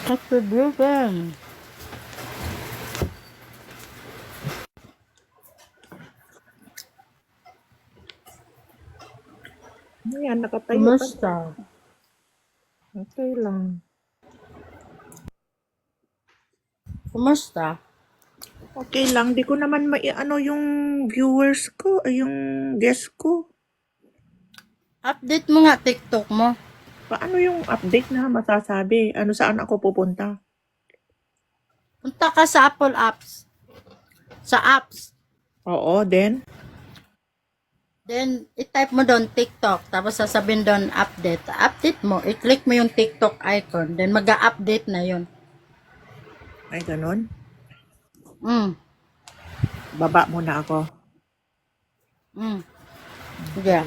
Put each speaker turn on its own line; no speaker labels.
Happy birthday.
Ayan, nakatayo ka.
Kumusta?
Okay lang.
Kumusta?
Okay lang. Di ko naman ano yung viewers ko, ay yung guest ko.
Update mo nga TikTok mo.
Paano yung update na masasabi? Ano, saan ako pupunta?
Punta ka sa Apple Apps. Sa apps.
Oo, then?
Then, i-type mo doon TikTok. Tapos sasabihin doon update. Update mo. I-click mo yung TikTok icon. Then, mag-a-update na yun.
Ay, ganun.
Mm.
Baba muna ako.
Mm. Sige.